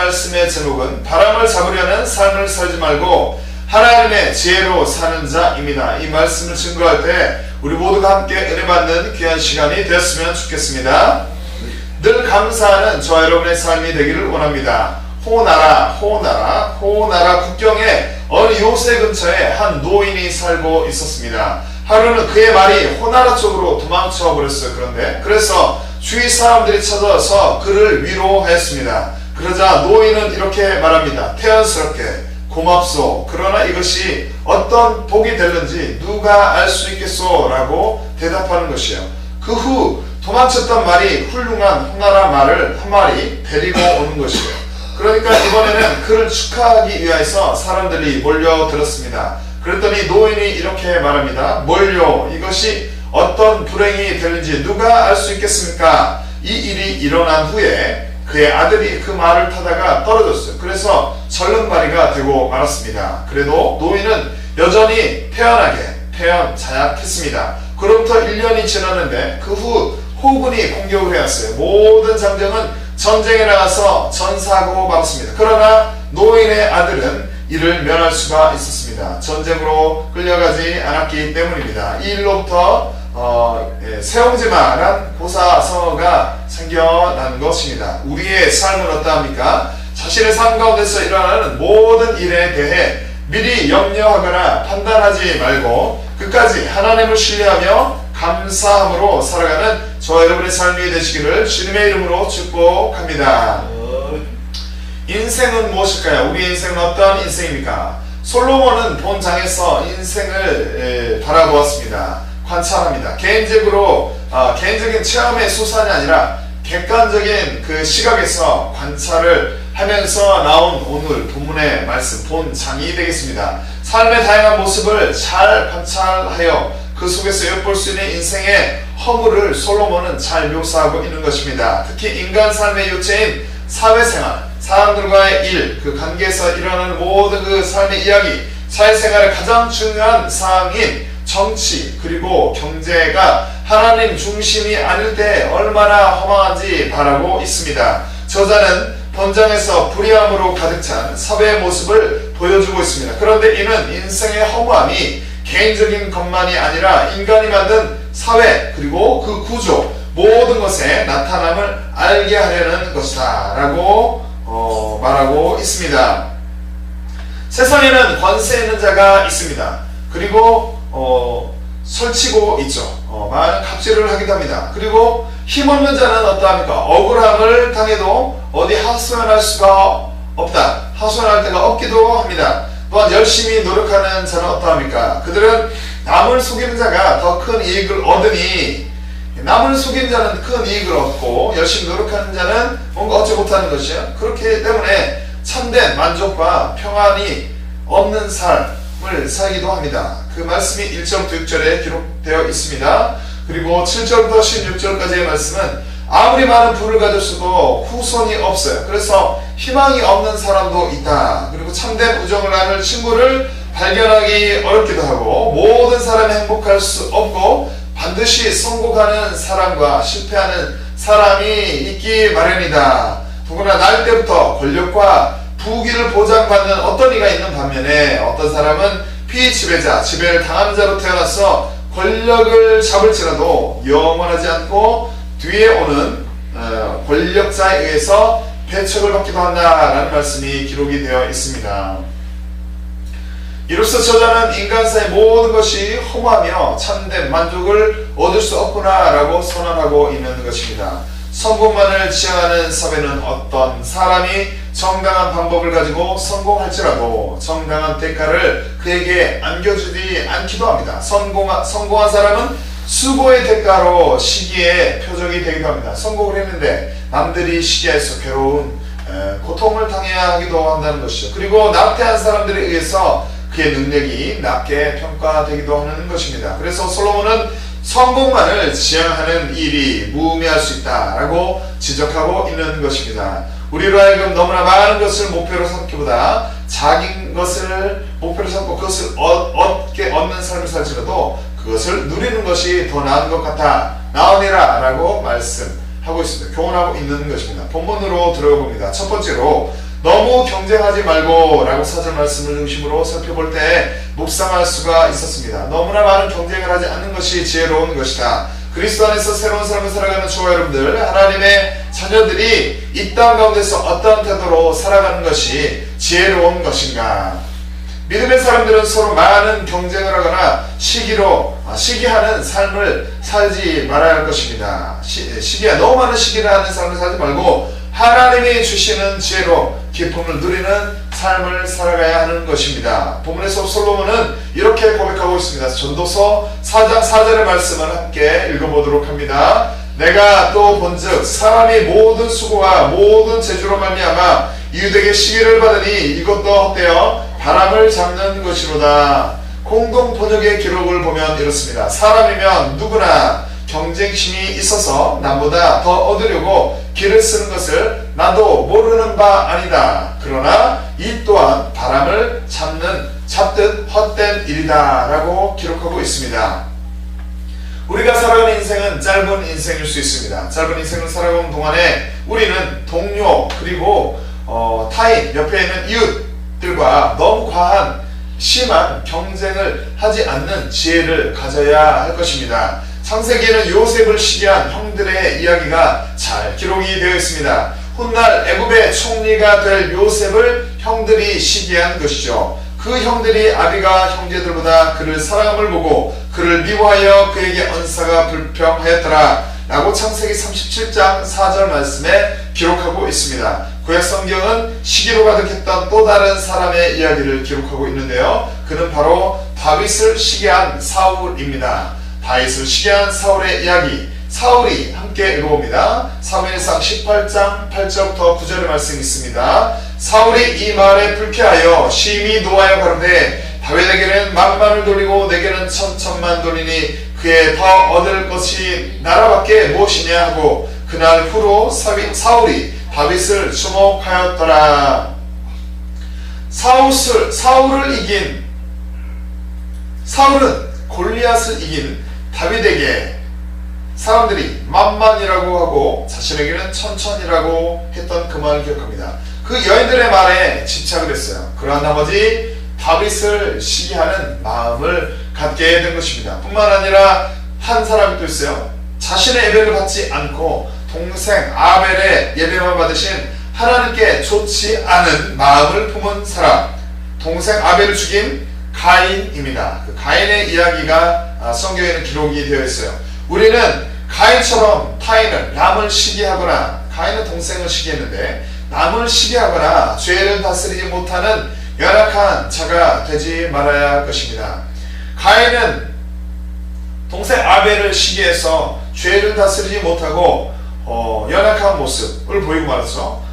말씀의 제목은 바람을 잡으려는 삶을 살지 말고 하나님의 지혜로 사는 자입니다. 이 말씀을 증거할 때 우리 모두가 함께 은혜 받는 귀한 시간이 되었으면 좋겠습니다. 늘 감사하는 저와 여러분의 삶이 되기를 원합니다. 호나라 국경에 어느 요새 근처에 한 노인이 살고 있었습니다. 하루는 그의 말이 호나라 쪽으로 도망쳐 버렸어요. 그래서 주위 사람들이 찾아와서 그를 위로하였습니다. 그러자 노인은 이렇게 말합니다. 태연스럽게, 고맙소. 그러나 이것이 어떤 복이 될는지 누가 알 수 있겠소? 라고 대답하는 것이요. 그 후 도망쳤던 말이 훌륭한 호나라 말을 한 마리 데리고 오는 것이에요. 그러니까 이번에는 그를 축하하기 위해서 사람들이 몰려들었습니다. 그랬더니 노인이 이렇게 말합니다. 뭘요? 이것이 어떤 불행이 될는지 누가 알 수 있겠습니까? 이 일이 일어난 후에 그의 아들이 그 말을 타다가 떨어졌어요. 그래서 절름발이가 되고 말았습니다. 그래도 노인은 여전히 태연자약했습니다. 그로부터 1년이 지났는데 그 후 호군이 공격을 해왔어요. 모든 장정은 전쟁에 나가서 전사하고 말았습니다. 그러나 노인의 아들은 이를 면할 수가 있었습니다. 전쟁으로 끌려가지 않았기 때문입니다. 이 일로부터 세옹지마란 고사성어가 생겨난 것입니다. 우리의 삶은 어떠합니까? 자신의 삶 가운데서 일어나는 모든 일에 대해 미리 염려하거나 판단하지 말고 끝까지 하나님을 신뢰하며 감사함으로 살아가는 저와 여러분의 삶이 되시기를 주님의 이름으로 축복합니다. 인생은 무엇일까요? 우리 인생은 어떤 인생입니까? 솔로몬은 본장에서 인생을 바라보았습니다. 관찰합니다. 개인적인 체험의 수산이 아니라 객관적인 그 시각에서 관찰을 하면서 나온 오늘 본문의 말씀, 본장이 되겠습니다. 삶의 다양한 모습을 잘 관찰하여 그 속에서 엿볼 수 있는 인생의 허물을 솔로몬은 잘 묘사하고 있는 것입니다. 특히 인간 삶의 요체인 사회생활, 사람들과의 일, 그 관계에서 일어나는 모든 그 삶의 이야기, 사회생활의 가장 중요한 사항인 정치 그리고 경제가 하나님 중심이 아닐 때 얼마나 허망한지 바라고 있습니다. 저자는 본장에서 불의함으로 가득 찬 사회의 모습을 보여주고 있습니다. 그런데 이는 인생의 허무함이 개인적인 것만이 아니라 인간이 만든 사회 그리고 그 구조 모든 것의 나타남을 알게 하려는 것이다 라고 말하고 있습니다. 세상에는 권세 있는 자가 있습니다. 그리고 설치고 있죠. 많은 갑질을 하기도 합니다. 그리고 힘없는 자는 어떠합니까? 억울함을 당해도 어디 하소연할 수가 없다. 하소연할 데가 없기도 합니다. 또한 열심히 노력하는 자는 어떠합니까? 그들은 남을 속이는 자가 더 큰 이익을 얻으니 남을 속이는 자는 큰 이익을 얻고 열심히 노력하는 자는 뭔가 얻지 못하는 것이요. 그렇기 때문에 참된 만족과 평안이 없는 삶을 살기도 합니다. 그 말씀이 1절부터 6절에 기록되어 있습니다. 그리고 7절부터 16절까지의 말씀은 아무리 많은 부를 가졌어도 후손이 없어요. 그래서 희망이 없는 사람도 있다. 그리고 참된 우정을 나눌 친구를 발견하기 어렵기도 하고 모든 사람이 행복할 수 없고 반드시 성공하는 사람과 실패하는 사람이 있기 마련이다. 더구나 날 때부터 권력과 부귀를 보장받는 어떤 이가 있는 반면에 어떤 사람은 피지배자, 지배를 당한 자로 태어나서 권력을 잡을지라도 영원하지 않고 뒤에 오는 권력자에 의해서 배척을 받기도 한다라는 말씀이 기록이 되어 있습니다. 이로써 저자는 인간사의 모든 것이 허무하며 참된 만족을 얻을 수 없구나 라고 선언하고 있는 것입니다. 성공만을 지향하는 사회는 어떤 사람이 정당한 방법을 가지고 성공할지라도 정당한 대가를 그에게 안겨주지 않기도 합니다. 성공한 사람은 수고의 대가로 시기의 표적이 되기도 합니다. 성공을 했는데 남들이 시기해서 괴로운 고통을 당해야 하기도 한다는 것이죠. 그리고 낙태한 사람들에 의해서 그의 능력이 낮게 평가되기도 하는 것입니다. 그래서 솔로몬은 성공만을 지향하는 일이 무의미할 수 있다라고 지적하고 있는 것입니다. 우리로 하여금 너무나 많은 것을 목표로 삼기보다 작은 것을 목표로 삼고 그것을 얻는 삶을 살지라도 그것을 누리는 것이 더 나은 것 같아 나오니라 라고 말씀하고 있습니다. 교훈하고 있는 것입니다. 본문으로 들어가 봅니다. 첫 번째로 너무 경쟁하지 말고 라고 사절 말씀을 중심으로 살펴볼 때 묵상할 수가 있었습니다. 너무나 많은 경쟁을 하지 않는 것이 지혜로운 것이다. 그리스도 안에서 새로운 삶을 살아가는 저와 여러분들, 하나님의 자녀들이 이 땅 가운데서 어떠한 태도로 살아가는 것이 지혜로운 것인가? 믿음의 사람들은 서로 많은 경쟁을 하거나 시기하는 삶을 살지 말아야 할 것입니다. 너무 많은 시기를 하는 삶을 살지 말고 하나님이 주시는 지혜로 기쁨을 누리는 삶을 살아가야 하는 것입니다. 본문에서 솔로몬은 이렇게 고백하고 있습니다. 전도서 4장 4절의 말씀을 함께 읽어보도록 합니다. 내가 또 본즉 사람이 모든 수고와 모든 재주로 말미암아 이웃에게 시기를 받으니 이것도 헛되어 바람을 잡는 것이로다. 공동 번역의 기록을 보면 이렇습니다. 사람이면 누구나 경쟁심이 있어서 남보다 더 얻으려고 길을 쓰는 것을 나도 모르는 바 아니다. 그러나 이 또한 바람을 잡듯 헛된 일이다 라고 기록하고 있습니다. 우리가 살아가는 인생은 짧은 인생일 수 있습니다. 짧은 인생을 살아가는 동안에 우리는 동료 그리고 타인, 옆에 있는 이웃들과 너무 과한 심한 경쟁을 하지 않는 지혜를 가져야 할 것입니다. 창세기에는 요셉을 시기한 형들의 이야기가 잘 기록이 되어 있습니다. 훗날 애굽의 총리가 될 요셉을 형들이 시기한 것이죠. 그 형들이 아비가 형제들보다 그를 사랑함을 보고 그를 미워하여 그에게 언사가 불평하였더라 라고 창세기 37장 4절 말씀에 기록하고 있습니다. 구약 성경은 시기로 가득했던 또 다른 사람의 이야기를 기록하고 있는데요. 그는 바로 다윗을 시기한 사울입니다. 다윗을 시기한 사울의 이야기, 사울이 함께 읽어봅니다. 사무엘상 18장 8절부터 9절의 말씀이 있습니다. 사울이 이 말에 불쾌하여 심히 노하여 가로되 다윗에게는 만만을 돌리고 내게는 천천만 돌리니 그의 더 얻을 것이 나라밖에 무엇이냐 하고 그날 후로 사울이 다윗을 주목하였더라. 사울은 골리앗을 이긴 다윗에게 사람들이 만만이라고 하고 자신에게는 천천이라고 했던 그 말을 기억합니다. 그 여인들의 말에 집착을 했어요. 그러한 나머지 다윗을 시기하는 마음을 갖게 된 것입니다. 뿐만 아니라 한 사람이 또 있어요. 자신의 예배를 받지 않고 동생 아벨의 예배만 받으신 하나님께 좋지 않은 마음을 품은 사람, 동생 아벨을 죽인 가인입니다. 그 가인의 이야기가 성경에는 기록이 되어 있어요. 우리는 가인처럼 타인을, 남을 시기하거나, 가인은 동생을 시기했는데 남을 시기하거나 죄를 다스리지 못하는 연약한 자가 되지 말아야 할 것입니다. 가인은 동생 아벨을 시기해서 죄를 다스리지 못하고 연약한 모습을 보이고 말았죠.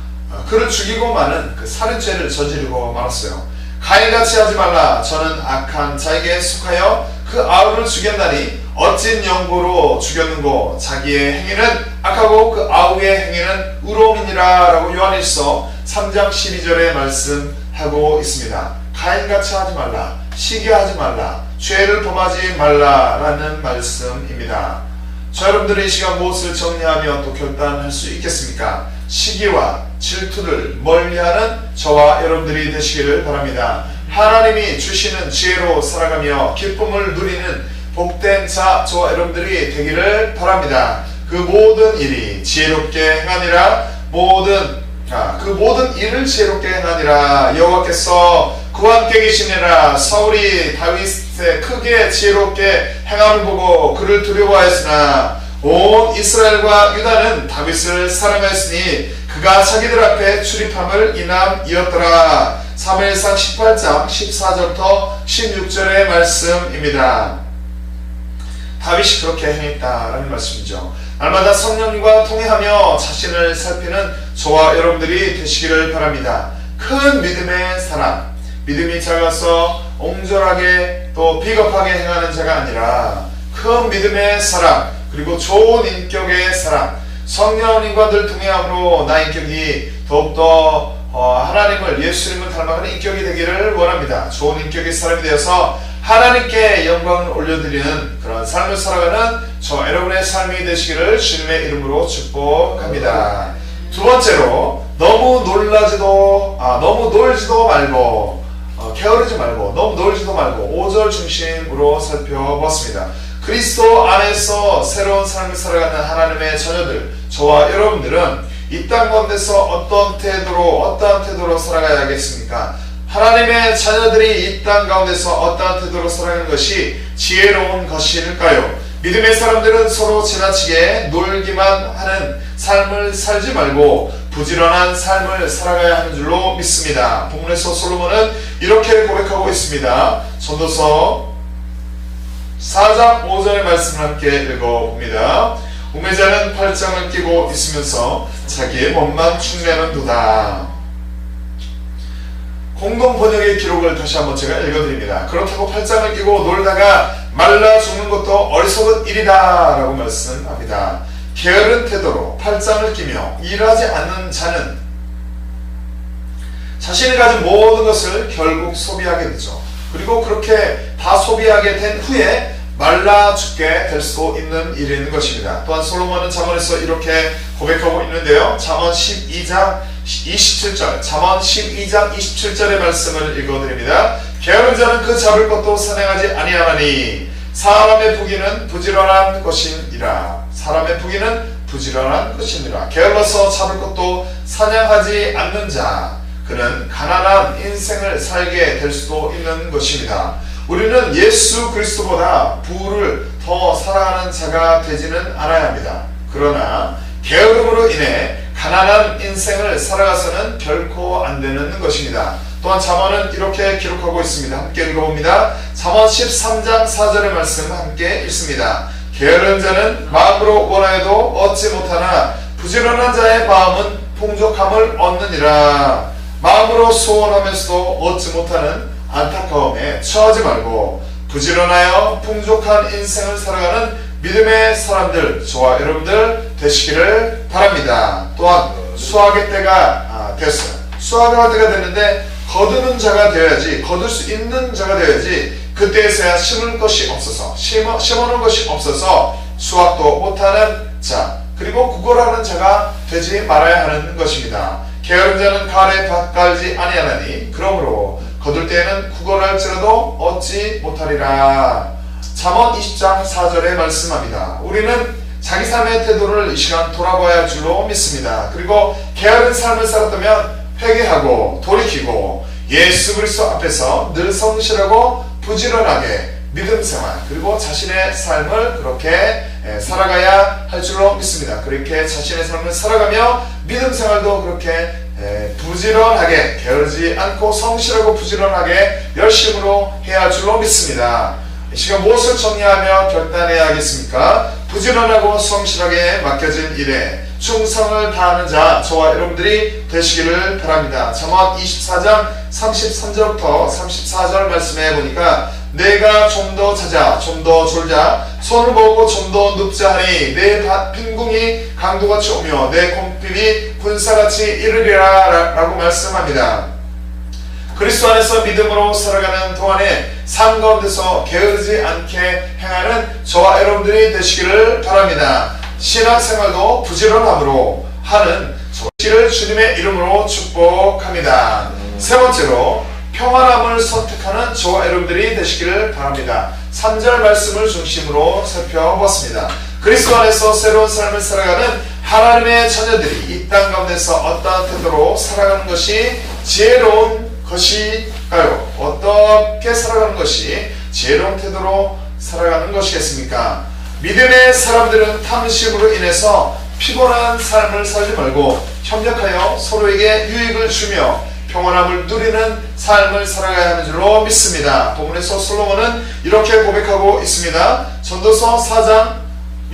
그를 죽이고 마는 그 살인죄를 저지르고 말았어요. 가인같이 하지 말라. 저는 악한 자에게 속하여 그 아우를 죽였나니 어찐 영고로 죽였는고 자기의 행위는 악하고 그 아우의 행위는 의로움이니라 라고 요한일서 3장 12절에 말씀하고 있습니다. 가인같이 하지 말라, 시기하지 말라, 죄를 범하지 말라라는 말씀입니다. 저 여러분들이 이 시간 무엇을 정리하며 또 결단할 수 있겠습니까? 시기와 질투를 멀리하는 저와 여러분들이 되시기를 바랍니다. 하나님이 주시는 지혜로 살아가며 기쁨을 누리는 복된 자 저와 여러분들이 되기를 바랍니다. 그 모든 일이 지혜롭게 행하니라. 그 모든 일을 지혜롭게 행하니라. 여호와께서 그와 함께 계시니라. 사울이 다윗의 크게 지혜롭게 행함을 보고 그를 두려워하였으나 온 이스라엘과 유다는 다윗을 사랑하였으니 그가 자기들 앞에 출입함을 인함이었더라. 사무엘상 18장 14절부터 16절의 말씀입니다. 다윗이 그렇게 행했다라는 말씀이죠. 날마다 성령님과 통회하며 자신을 살피는 저와 여러분들이 되시기를 바랍니다. 큰 믿음의 사람, 믿음이 작아서 옹졸하게 또 비겁하게 행하는 자가 아니라 큰 믿음의 사람, 그리고 좋은 인격의 사람, 성령님과 늘 통회함으로 나 인격이 더욱더 하나님을, 예수님을 닮아가는 인격이 되기를 원합니다. 좋은 인격의 사람이 되어서 하나님께 영광을 올려드리는 그런 삶을 살아가는 저 여러분의 삶이 되시기를 주님의 이름으로 축복합니다. 두 번째로, 너무 너무 놀지도 말고 게으르지 말고 너무 놀지도 말고 5절 중심으로 살펴보았습니다. 그리스도 안에서 새로운 삶을 살아가는 하나님의 자녀들, 저와 여러분들은 이 땅 가운데서 어떠한 태도로 살아가야겠습니까? 하나님의 자녀들이 이 땅 가운데서 어떠한 태도로 살아가는 것이 지혜로운 것일까요? 믿음의 사람들은 서로 지나치게 놀기만 하는 삶을 살지 말고 부지런한 삶을 살아가야 하는 줄로 믿습니다. 본문에서 솔로몬은 이렇게 고백하고 있습니다. 전도서 4장 5절의 말씀을 함께 읽어봅니다. 우매자는 팔짱을 끼고 있으면서 자기의 몸만 축내는도다. 공동 번역의 기록을 다시 한번 제가 읽어드립니다. 그렇다고 팔짱을 끼고 놀다가 말라 죽는 것도 어리석은 일이다 라고 말씀합니다. 게으른 태도로 팔짱을 끼며 일하지 않는 자는 자신이 가진 모든 것을 결국 소비하게 되죠. 그리고 그렇게 다 소비하게 된 후에 말라 죽게 될 수도 있는 일인 것입니다. 또한 솔로몬은 잠언에서 이렇게 고백하고 있는데요. 잠언 12장 27절, 잠언 12장 27절의 말씀을 읽어드립니다. 게으른 자는 그 잡을 것도 선행하지 아니하나니 사람의 부귀는 부지런한 것이니라. 사람의 부귀는 부지런한 것이니라. 게을러서 잡을 것도 사냥하지 않는 자, 그는 가난한 인생을 살게 될 수도 있는 것입니다. 우리는 예수 그리스도보다 부를 더 사랑하는 자가 되지는 않아야 합니다. 그러나 게으름으로 인해 가난한 인생을 살아가서는 결코 안 되는 것입니다. 또한 잠언은 이렇게 기록하고 있습니다. 함께 읽어봅니다. 잠언 13장 4절의 말씀 함께 읽습니다. 게으른 자는 마음으로 원하여도 얻지 못하나 부지런한 자의 마음은 풍족함을 얻느니라. 마음으로 소원하면서도 얻지 못하는 안타까움에 처하지 말고 부지런하여 풍족한 인생을 살아가는 믿음의 사람들, 저와 여러분들 되시기를 바랍니다. 또한 수확의 때가 됐어요. 수확할 때가 됐는데 거두는 자가 되어야지, 거둘 수 있는 자가 되어야지. 그때에서야 심을 것이 없어서, 심어놓은 것이 없어서 수확도 못하는 자, 그리고 구걸하는 자가 되지 말아야 하는 것입니다. 게으른 자는 가을에 밭 갈지 아니하나니 그러므로 거둘 때에는 구걸할지라도 얻지 못하리라. 잠언 20장 4절에 말씀합니다. 우리는 자기 삶의 태도를 이 시간 돌아봐야 할 줄로 믿습니다. 그리고 게으른 삶을 살았다면 회개하고 돌이키고 예수 그리스도 앞에서 늘 성실하고 부지런하게 믿음 생활, 그리고 자신의 삶을 그렇게 살아가야 할 줄로 믿습니다. 그렇게 자신의 삶을 살아가며 믿음 생활도 그렇게 부지런하게, 게으르지 않고 성실하고 부지런하게 열심으로 해야 할 줄로 믿습니다. 이 시간 무엇을 정리하며 결단해야 하겠습니까? 부지런하고 성실하게 맡겨진 일에 충성을 다하는 자, 저와 여러분들이 되시기를 바랍니다. 잠언 24장 33절부터 34절 말씀해 보니까 내가 좀 더 자자, 좀 더 졸자, 손을 모으고 좀 더 눕자 하니 내 빈궁이 강도같이 오며 내 곰핍이 군사같이 이르리라 라고 말씀합니다. 그리스도 안에서 믿음으로 살아가는 동안에 삶 가운데서 게으르지 않게 행하는 저와 여러분들이 되시기를 바랍니다. 신앙생활도 부지런함으로 하는 저를 주님의 이름으로 축복합니다. 세 번째로 평안함을 선택하는 저와 여러분들이 되시기를 바랍니다. 3절 말씀을 중심으로 살펴보았습니다. 그리스도 안에서 새로운 삶을 살아가는 하나님의 자녀들이 이 땅 가운데서 어떠한 태도로 살아가는 것이 지혜로운 것일까요? 어떻게 살아가는 것이 지혜로운 태도로 살아가는 것이겠습니까? 믿음의 사람들은 탐심으로 인해서 피곤한 삶을 살지 말고 협력하여 서로에게 유익을 주며 평안함을 누리는 삶을 살아가야 하는 줄로 믿습니다. 본문에서 솔로몬은 이렇게 고백하고 있습니다. 전도서 4장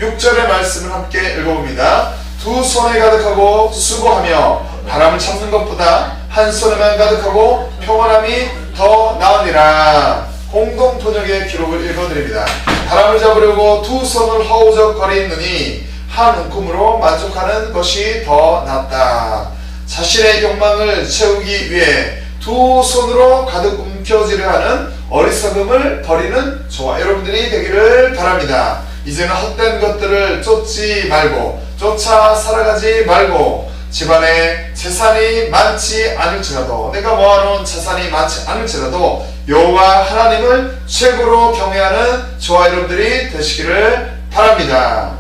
6절의 말씀을 함께 읽어봅니다. 두 손에 가득하고 수고하며 바람을 참는 것보다 한 손에만 가득하고 평안함이 더 나으니라. 공동 번역의 기록을 읽어드립니다. 바람을 잡으려고 두 손을 허우적거리느니 한 움큼으로 만족하는 것이 더 낫다. 자신의 욕망을 채우기 위해 두 손으로 가득 움켜쥐려 하는 어리석음을 버리는 저와 여러분들이 되기를 바랍니다. 이제는 헛된 것들을 쫓지 말고, 쫓아 살아가지 말고 집안에 재산이 많지 않을지라도, 내가 모아놓은 재산이 많지 않을지라도 여호와 하나님을 최고로 경외하는 저와 여러분들이 되시기를 바랍니다.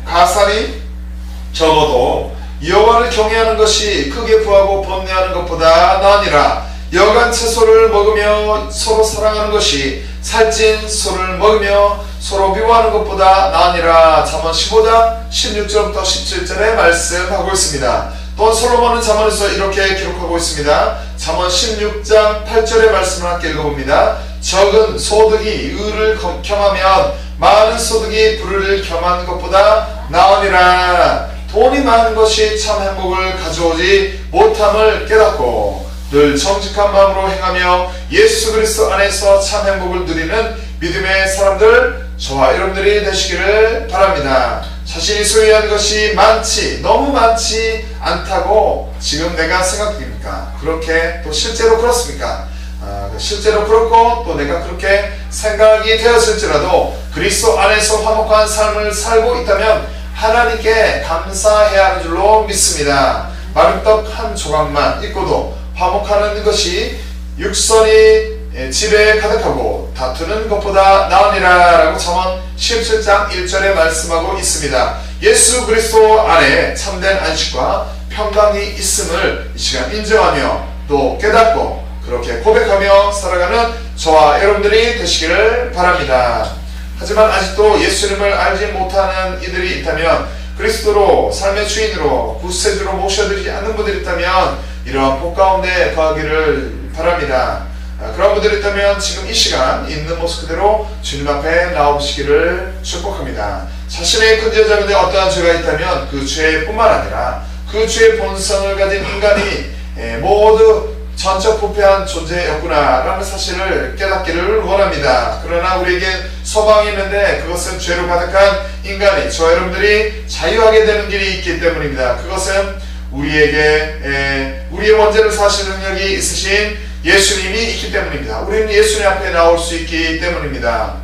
가산이 적어도 여호와를 경외하는 것이 크게 부하고 번뇌하는 것보다 나으니라. 여간 채소를 먹으며 서로 사랑하는 것이 살찐 소를 먹으며 서로 미워하는 것보다 나으니라. 잠언 15장 16절부터 17절에 말씀하고 있습니다. 또 솔로몬은 잠언에서 이렇게 기록하고 있습니다. 잠언 16장 8절의 말씀을 함께 읽어봅니다. 적은 소득이 의를 겸하면 많은 소득이 불의를 겸하는 것보다 나으니라. 돈이 많은 것이 참 행복을 가져오지 못함을 깨닫고 늘 정직한 마음으로 행하며 예수 그리스도 안에서 참 행복을 누리는 믿음의 사람들, 저와 여러분들이 되시기를 바랍니다. 자신이 소유한 것이 너무 많지 않다고 지금 내가 생각됩니까? 그렇게 또 실제로 그렇습니까? 실제로 그렇고 또 내가 그렇게 생각이 되었을지라도 그리스도 안에서 화목한 삶을 살고 있다면 하나님께 감사해야 하는 줄로 믿습니다. 마른 떡 한 조각만 있고도 화목하는 것이 육선이 집에 가득하고 다투는 것보다 나으니라 라고 잠언 17장 1절에 말씀하고 있습니다. 예수 그리스도 안에 참된 안식과 평강이 있음을 이 시간 인정하며 또 깨닫고 그렇게 고백하며 살아가는 저와 여러분들이 되시기를 바랍니다. 하지만 아직도 예수님을 알지 못하는 이들이 있다면, 그리스도로 삶의 주인으로 구세주로 모셔드리지 않는 분들이 있다면 이러한 복 가운데 거하기를 바랍니다. 그런 분들이 있다면 지금 이 시간 있는 모습 그대로 주님 앞에 나오시기를 축복합니다. 자신의 근저자근데 어떠한 죄가 있다면 그 죄뿐만 아니라 그 죄의 본성을 가진 인간이 모두 전적 부패한 존재였구나 라는 사실을 깨닫기를 원합니다. 그러나 우리에게 소망이 있는데 그것은 죄로 가득한 인간이, 저와 여러분들이 자유하게 되는 길이 있기 때문입니다. 그것은 우리의 원죄를 사실 능력이 있으신 예수님이 있기 때문입니다. 우리는 예수님 앞에 나올 수 있기 때문입니다.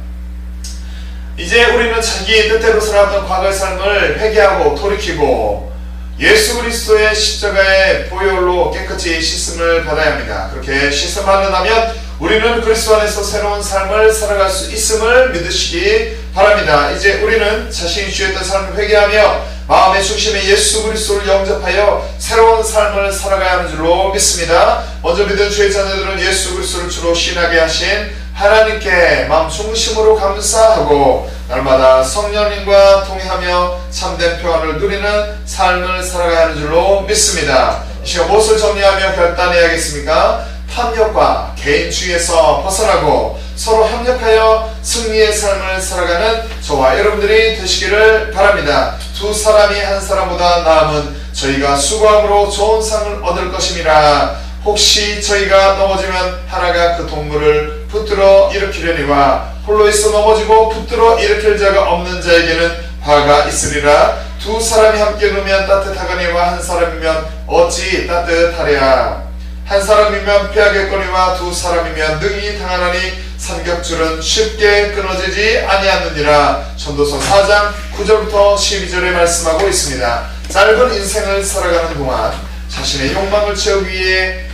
이제 우리는 자기 뜻대로 살았던 과거의 삶을 회개하고 돌이키고 예수 그리스도의 십자가의 보혈로 깨끗이 씻음을 받아야 합니다. 그렇게 씻음 받는다면 우리는 그리스도 안에서 새로운 삶을 살아갈 수 있음을 믿으시기 바랍니다. 이제 우리는 자신이 주였던 삶을 회개하며 마음의 중심에 예수 그리스도를 영접하여 새로운 삶을 살아가야 하는 줄로 믿습니다. 먼저 믿은 주의 자녀들은 예수 그리스도를 주로 신하게 하신 하나님께 마음 중심으로 감사하고 날마다 성령님과 동행하며 참된 평안을 누리는 삶을 살아가야 하는 줄로 믿습니다. 이 시간 무엇을 정리하며 결단해야겠습니까? 탐욕과 개인주의에서 벗어나고 서로 협력하여 승리의 삶을 살아가는 저와 여러분들이 되시기를 바랍니다. 두 사람이 한 사람보다 나음은 저희가 수고함으로 좋은 상을 얻을 것임이라. 혹시 저희가 넘어지면 하나가 그 동물을 붙들어 일으키려니와 홀로 있어 넘어지고 붙들어 일으킬 자가 없는 자에게는 화가 있으리라. 두 사람이 함께 누우면 따뜻하거니와 한 사람이면 어찌 따뜻하랴. 한 사람이면 피하겠거니와 두 사람이면 능히 당하나니 삼겹줄은 쉽게 끊어지지 아니하느니라. 전도서 4장 9절부터 12절에 말씀하고 있습니다. 짧은 인생을 살아가는 동안 자신의 욕망을 채우기 위해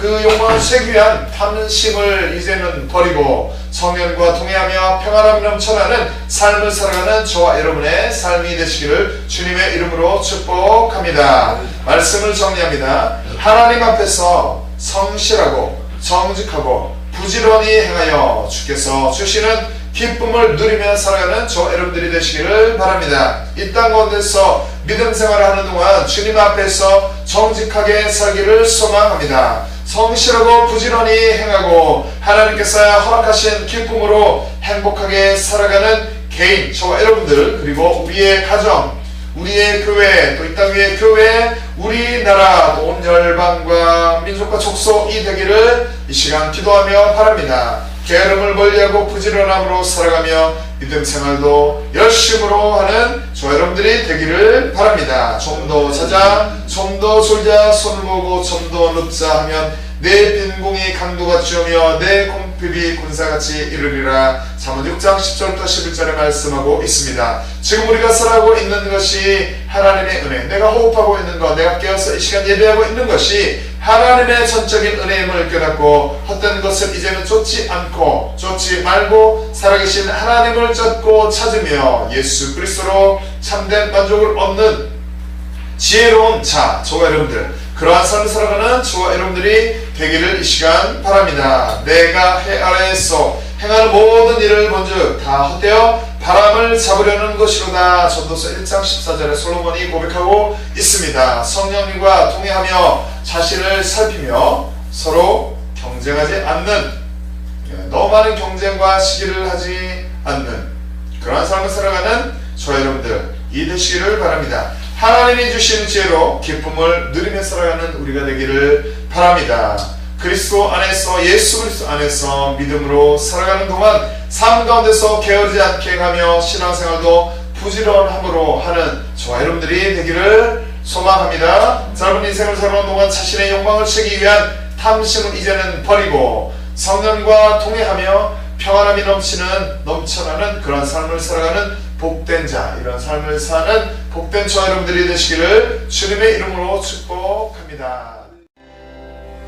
그 욕망을 채우기 위한 탐심을 이제는 버리고 성령과 동행하며 평안함이 넘쳐나는 삶을 살아가는 저와 여러분의 삶이 되시기를 주님의 이름으로 축복합니다. 말씀을 정리합니다. 하나님 앞에서 성실하고 정직하고 부지런히 행하여 주께서 주시는 기쁨을 누리며 살아가는 저 여러분들이 되시기를 바랍니다. 이 땅 가운데서 믿음 생활을 하는 동안 주님 앞에서 정직하게 살기를 소망합니다. 성실하고 부지런히 행하고 하나님께서 허락하신 기쁨으로 행복하게 살아가는 개인, 저와 여러분들, 그리고 우리의 가정, 우리의 교회, 또 이 땅 위의 교회, 우리나라, 온 열방과 민족과 족속이 되기를 이 시간 기도하며 바랍니다. 게으름을 멀리하고 부지런함으로 살아가며 믿음 생활도 열심으로 하는 저 여러분들이 되기를 바랍니다. 좀 더 자자, 좀 더 졸자, 손을 모으고 좀 더 눕자 하면 내 빈공이 강도같이 오며 내 흡입이 군사같이 이르리라. 잠언 6장 10절부터 11절에 말씀하고 있습니다. 지금 우리가 살아가고 있는 것이 하나님의 은혜, 내가 호흡하고 있는 것, 내가 깨어서 이 시간 예배하고 있는 것이 하나님의 전적인 은혜임을 깨닫고 헛된 것을 이제는 쫓지 않고 쫓지 말고 살아계신 하나님을 쫓고 찾으며 예수 그리스도로 참된 만족을 얻는 지혜로운 저와 여러분들, 그러한 삶을 살아가는 저와 여러분들이 되기를 이 시간 바랍니다. 내가 해 아래에서 행하는 모든 일을 본즉 다 헛되어 바람을 잡으려는 것이로다. 전도서 1장 14절에 솔로몬이 고백하고 있습니다. 성령님과 동행하며 자신을 살피며 서로 경쟁하지 않는, 너무 많은 경쟁과 시기를 하지 않는 그러한 삶을 살아가는 저와 여러분들 이 되시기를 바랍니다. 하나님이 주신 지혜로 기쁨을 누리며 살아가는 우리가 되기를 바랍니다. 그리스도 안에서, 예수 그리스도 안에서 믿음으로 살아가는 동안 삶 가운데서 게으르지 않게 가며 신앙생활도 부지런함으로 하는 저와 여러분들이 되기를 소망합니다. 짧은 인생을 살아가는 동안 자신의 욕망을 채우기 위한 탐심을 이제는 버리고 성령과 동행하며 평안함이 넘쳐나는 그런 삶을 살아가는 복된 자, 이런 삶을 사는 복된 저와 여러분들이 되시기를 주님의 이름으로 축복합니다.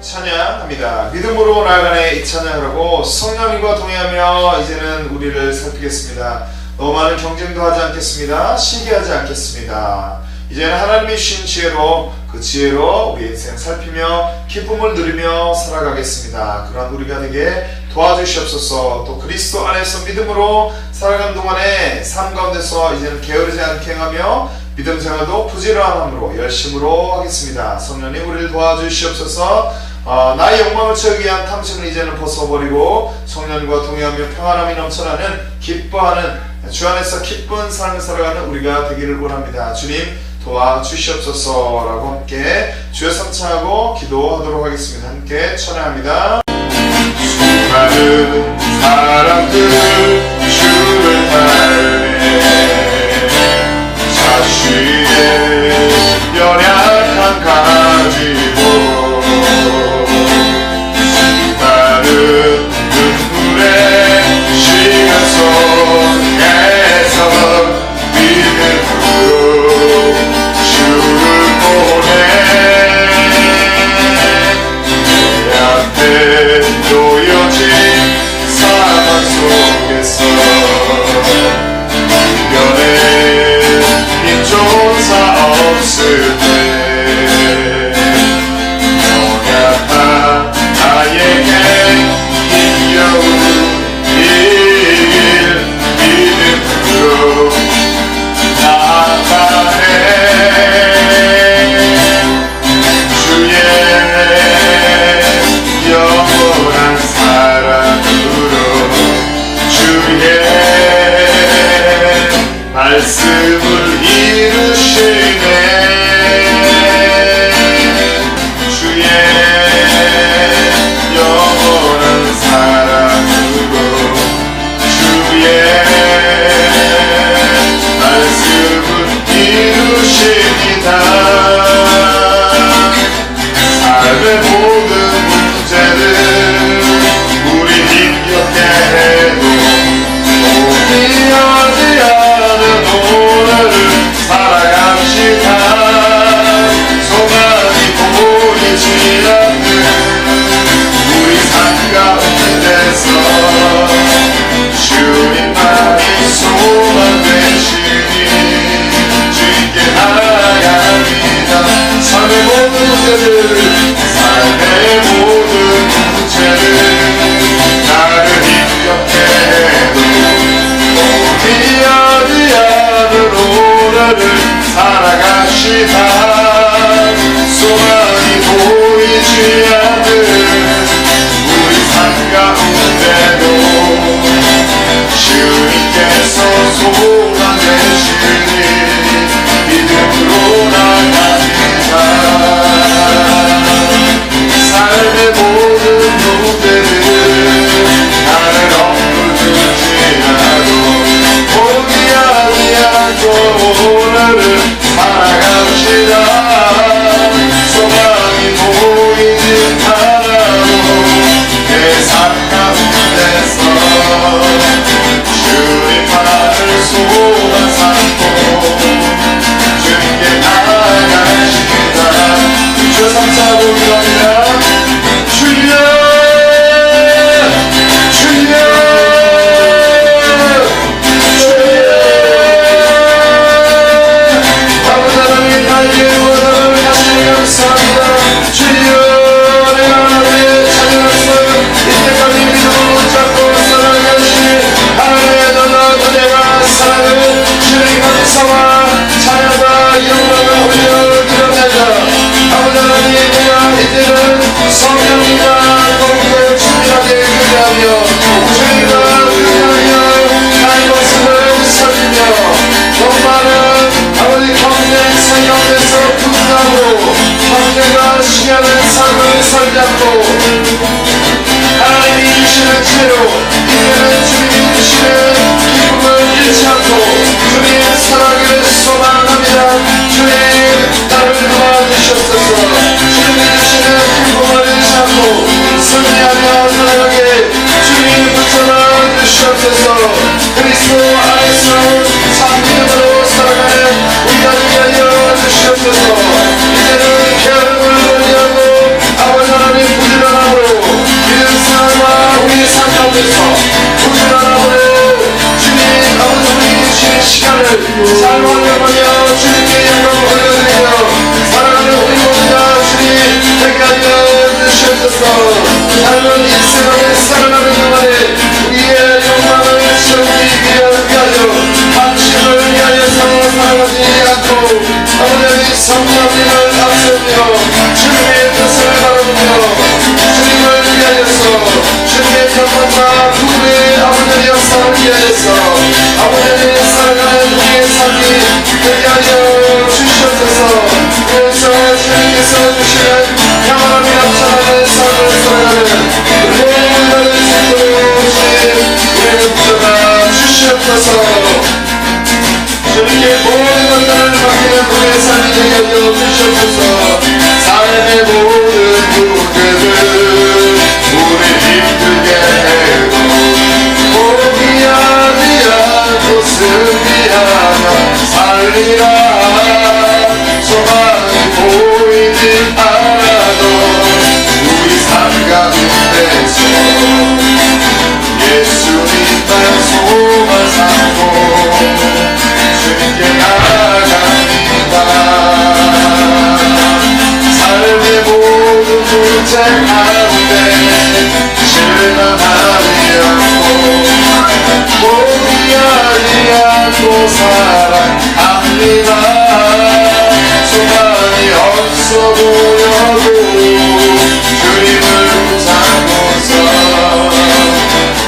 찬양합니다. 믿음으로 나아가네 이 찬양하라고 성령님과 동행하며 이제는 우리를 살피겠습니다. 너무 많은 경쟁도 하지 않겠습니다. 시기하지 않겠습니다. 이제는 하나님이 주신 지혜로, 그 지혜로 우리 인생 살피며 기쁨을 누리며 살아가겠습니다. 그런 우리가 되게 도와주시옵소서. 또 그리스도 안에서 믿음으로 살아가는 동안에 삶 가운데서 이제는 게으르지 않게 행하며 믿음 생활도 부지런함으로 열심으로 하겠습니다. 성령님 우리를 도와주시옵소서. 나의 욕망을 채우기 위한 탐심을 이제는 벗어버리고 성령과 동행하며 평안함이 넘쳐나는 기뻐하는 주 안에서 기쁜 삶을 살아가는 우리가 되기를 원합니다. 주님 도와주시옵소서라고 함께 주여 성찬하고 기도하도록 하겠습니다. 함께 찬양합니다. 수많은 사람들 주를 따르네 자신의 연약함 가지고 수많은 눈물의 시간 속에서 믿음으로 주를 보내 내 앞에 놓여진 사망 속에서 이겨내 힘조차 없을 때 연약한 나에게 힘겨운 일 믿음으로 나아가네 주의 영원한 사랑으로 주의 말씀을 이루시네 주의 영원한 사랑으로 주의 말씀을 이루십니다. 삶의 모든 문제를 우리 힘겹게 해도 포기하지 않은 오늘을 살아갑시다. 소망이 보이지 않는 우리 삶 가운데서 주님만이 소망 되시니 주님께 나아갑니다. 삶의 모든 문제를 나를 힘겹게 해도 포기하지 않은 오늘을 살아갑시다. 소망이 보이지 않는 우리 삶 가운데도 주님께서 소망 되시니 믿음으로 나갑니다. 삶의 모든 문제를 나를 엎을지라도 포기하지 않고 오늘을 살아갑시다. 세상 가운데서 분노하고 형제가 시간을 삶을 살지 않고 하나님이 주시는 채로 이제는 주님이 주시는 기쁨을 잃지 않고 주님 살아가기를 소망합니다. 주님 나를 도와주시옵소서. 주님이 주시는 기쁨을 잃지 않고 승리하며 살아가게 주님 붙잡아 주시옵소서. 그리스도 안에서 참 믿음으로 살아가는 우리가 되게 하여 주시옵소서. 이제는 게으름을 멀리하고 아버지 하나님 부지런함으로 믿음과 우리의 삶 가운데서 부지런함으로 주님 아버지 우리에게 주신 시간을 잘 활용하며 주님께 영광을 올려드리며 살아가는 우리 모두가 주님 되게 하여 주시옵소서. 삶은 이 세상에 살아가는 동안에 우리의 욕망을 채우기 위하여 당신을 위하여서 살아가지 않고 아버지 성령님을 앞세우며 주님의 뜻을 바라보며 주님을 위하여서 주님의 영광과 구원의 아버지의 역사를 위하여서 아버지의 살아가는 우리의 삶이 되게 하여 주시옵소서. 그래서 주님께서 주시는 평안함이 넘쳐나는 삶을 살아가는 모든 것으로 주님 우리를 붙잡아 주시옵소서. 주님께 모든 것들을 맡기는 우리의 삶이 되게 하여 주시옵소서. 삶의 모든 문제들 우리 힘들게 해도 포기하지 않고 승리하며 살리라. 소망이 보이지 않아도 우리 삶 가운데서 예수님만 소망 삼고 주님께 나아갑니다. 삶의 모든 문제 가운데 실망하지 않고 포기하지 않고 살아갑니다. 소망이 없어 보여도 주님을 붙잡고서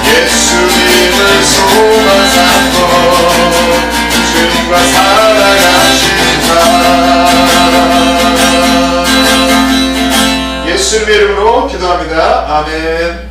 예수님을 소망 삼고 주님과 살아가시다. 예수님의 이름으로 기도합니다. 아멘.